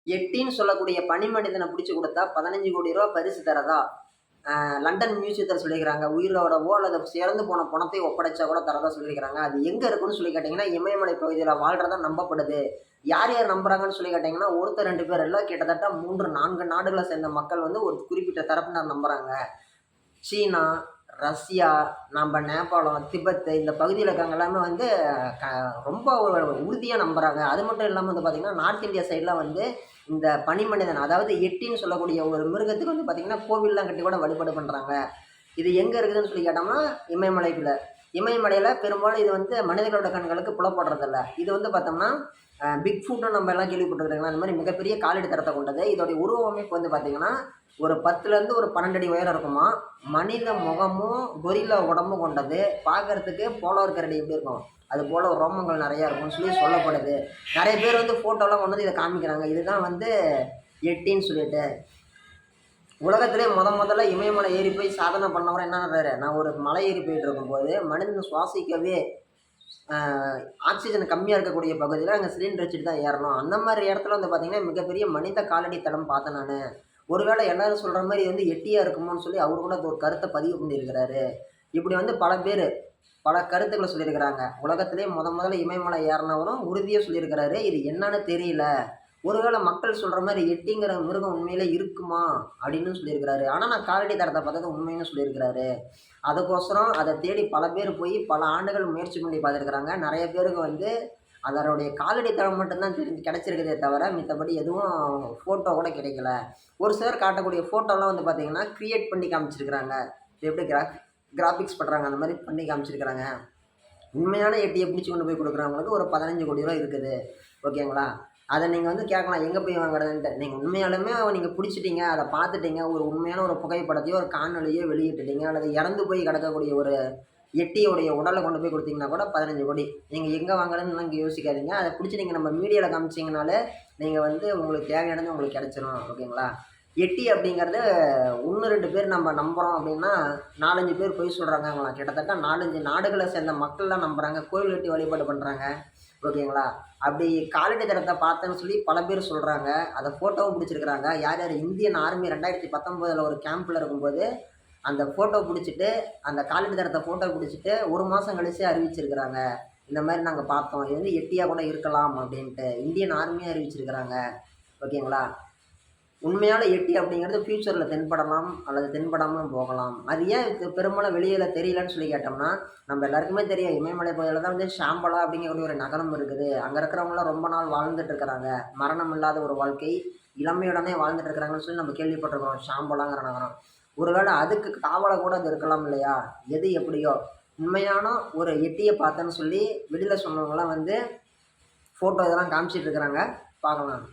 எட்டின்னு சொல்லக்கூடிய பனி மனிதனை பிடிச்சி கொடுத்தா 15 கோடி ரூபா பரிசு தரதா லண்டன் மியூசியத்தில் சொல்லிக்கிறாங்க. உயிரோடவோ அல்லது இறந்து போன பணத்தை ஒப்படைச்சா கூட தரதா சொல்லியிருக்கிறாங்க. அது எங்கே இருக்குன்னு சொல்லி கேட்டிங்கன்னா, இமயமலை பகுதியில் வாழ்றதா நம்பப்படுது. யார் யார் நம்புறாங்கன்னு சொல்லி கேட்டிங்கன்னா, ஒருத்தர் 2 பேர் இல்ல, கிட்டத்தட்ட 3, 4 நாடுகளை சேர்ந்த மக்கள் வந்து ஒரு குறிப்பிட்ட தரப்பினர் நம்புறாங்க. சீனா, ரஷ்யா, நம்ம நேபாளம், திபெத் இந்த பகுதியில் இருக்கவங்க எல்லாமே வந்து க ரொம்ப உறுதியா நம்புறாங்க. அது மட்டும் இல்லாம வந்து பார்த்தீங்கன்னா, நார்த் இந்தியா சைட்ல வந்து இந்த பனிமனிதன், அதாவது எட்டின்னு சொல்லக்கூடிய ஒரு மிருகத்துக்கு வந்து பார்த்தீங்கன்னா, கோவில்லாம் கட்டி கூட வழிபாடு பண்றாங்க. இது எங்க இருக்குதுன்னு சொல்லி கேட்டோம்னா, இமயமலைக்குள்ள. இமயமலையில பெரும்பாலும் இது வந்து மனிதர்களோட கண்களுக்கு புலப்படுறதில்ல. இது வந்து பார்த்தோம்னா, பிக் ஃபுட்ன்னு நம்ம எல்லாம் கேள்விப்பட்டிருக்கிறீங்களா? அந்த மாரி மிகப்பெரிய காலடி தரத்த கொண்டது. இதோடைய உருவ அமைப்பு வந்து பார்த்தீங்கன்னா, ஒரு 10லேருந்து ஒரு 12 அடி உயரம் இருக்குமாம். மனித முகமும், கொரில்லா உடம்பும் கொண்டது. பார்க்கறதுக்கு போலார் கரடி எப்படி இருக்கும்? அது போல ரோமங்கள் நெறையா இருக்கும்னு சொல்லி சொல்லப்படுது. நெறைய பேர் வந்து ஃபோட்டோலாம் கொண்டு வந்து இத காமிக்கிறாங்க. இதுதான் வந்து எட்டின்னு சொல்லிட்டு. உலகத்திலே முதல்ல இமயமலை ஏறி போய் சாதனை பண்ணவரு என்னன்னாரு, நான் ஒரு மலை ஏறி போயிட்டு இருக்கும்போது, மனிதன் சுவாசிக்கவே அ ஆக்ஸிஜன் கம்மியா இருக்கக்கூடிய பகுதியில அங்க சிலிண்டர் வச்சுட்டு தான் ஏறணும். அந்த மாரி இடத்துல வந்து பார்த்தீங்கன்னா, மிகப்பெரிய மனித காலடி தடம் பார்த்தேன் நானு. ஒருவேளை எல்லாரும் சொல்ற மாரி இது வந்து எட்டியா இருக்குமோன்னு சொல்லி அவரு கூட ஒரு கருத்த பதிவு பண்ணியிருக்கிறாரு. இப்படி வந்து பல பேரு, பல கருத்துக்கள சொல்லியிருக்கிறாங்க. உலகத்திலேயே முதல்ல இமயமலை ஏறுனவரும் உறுதியா சொல்லியிருக்கிறாரு. இது என்னன்னு தெரியல. ஒருவேளை மக்கள் சொல்ற மாரி எட்டிங்கிற மிருகம் உண்மையிலே இருக்குமா? அப்படின்னு சொல்லியிருக்கிறாரு. ஆனா நான் காலடி தடத்த பார்த்தது உண்மைன்னு சொல்லியிருக்கிறாரு. அதுக்கோசரம் அத தேடி பல பேர் போய் பல ஆண்டுகள் முயற்சி பண்ணி பார்த்துருக்குறாங்க. நெறைய பேருக்கு வந்து அதனுடைய காலடி தடம் மட்டும் தான் கிடைச்சிருக்குதே தவிர, மித்தபடி எதுவும் ஃபோட்டோ கூட கிடைக்கல. ஒரு சிலர் காட்டக்கூடிய ஃபோட்டோலாம் வந்து பார்த்தீங்கன்னா, கிரியேட் பண்ணி காமிச்சிருக்கிறாங்க. எப்படி கிராபிக்ஸ் பண்றாங்க, அந்த மாரி பண்ணி காமிச்சிருக்கிறாங்க. உண்மையான எட்டிய பிடிச்சு கொண்டு போய் குடுக்குறவங்களுக்கு ஒரு 15 கோடி ரூவா இருக்குது. ஓகேங்களா? அத நீங்க வந்து கேட்கலாம், எங்க போய் வாங்குறதுன்ட்டு. நீங்க உண்மையாலுமே நீங்க புடிச்சுட்டீங்க, அத பார்த்துட்டீங்க, ஒரு உண்மையான ஒரு புகைப்படத்தையோ, ஒரு காணொளியோ வெளியிட்டுட்டீங்க, அல்லது இறந்து போய் கிடக்கக்கூடிய ஒரு எட்டியோடைய உடல கொண்டு போய் குடுத்தீங்கன்னா கூட 15 கோடி. நீங்க எங்க வாங்குறதுன்னுலாம் இங்க யோசிக்காதீங்க. அத புடிச்சு நீங்க நம்ம மீடியால காமிச்சீங்கனாலே, நீங்க வந்து உங்களுக்கு தேவையானது உங்களுக்கு கிடைச்சிரும். ஓகேங்களா? எட்டி அப்படிங்கிறது 1, 2 பேர் நம்ம நம்புறோம் அப்படின்னா, 4, 5 பேர் பொய் சொல்றாங்கங்களாம். கிட்டத்தட்ட 4, 5 நாடுகள சேர்ந்த மக்கள்லாம் நம்புறாங்க. கோவில் கட்டி வழிபாடு பண்றாங்க. ஓகேங்களா? அப்படி காலடி தடத்த பார்த்தேன்னு சொல்லி பல பேர் சொல்றாங்க. அத ஃபோட்டோவும் புடிச்சிருக்கிறாங்க. யார் யார் இந்தியன் ஆர்மி 2019ல ஒரு கேம்ப்ல இருக்கும்போது, அந்த ஃபோட்டோ புடிச்சிட்டு, அந்த காலடி தடத்த ஃபோட்டோ புடிச்சிட்டு 1 மாசம் கழிச்சு அறிவிச்சிருக்கிறாங்க. இந்த மாரி நாங்க பார்த்தோம். இது வந்து எட்டியா கூட இருக்கலாம் அப்படின்ட்டு. இந்தியன் ஆர்மியே அறிவிச்சிருக்கிறாங்க. ஓகேங்களா? உண்மையான எட்டி அப்படிங்கிறது ஃபியூச்சர்ல தென்படலாம் அல்லது தென்படாமலும் போகலாம். அது ஏன் பெரும்பாலும் வெளியில தெரியலன்னு சொல்லி கேட்டோம்னா, நம்ம எல்லாருக்குமே தெரியும் இமயமலை பகுதியில தான் வந்து ஷாம்பலா அப்படிங்கக்கூடிய ஒரு நகரம் இருக்குது. அங்க இருக்கிறவங்கலாம் ரொம்ப நாள் வாழ்ந்துட்டு இருக்கிறாங்க. மரணம் இல்லாத ஒரு வாழ்க்கை, இளமையுடனே வாழ்ந்துட்டு இருக்கிறாங்கன்னு சொல்லி நம்ம கேள்விப்பட்டிருக்கிறோம். ஷாம்பலாங்கிற நகரம். ஒருவேளை அதுக்கு காவலா கூட அது இருக்கலாம் இல்லையா? எது எப்படியோ, உண்மையான ஒரு எட்டிய பார்த்தேன்னு சொல்லி வெளியில சொன்னவங்கலாம் வந்து ஃபோட்டோ இதெல்லாம் காமிச்சிட்டு இருக்கிறாங்க. பார்க்கலாம்.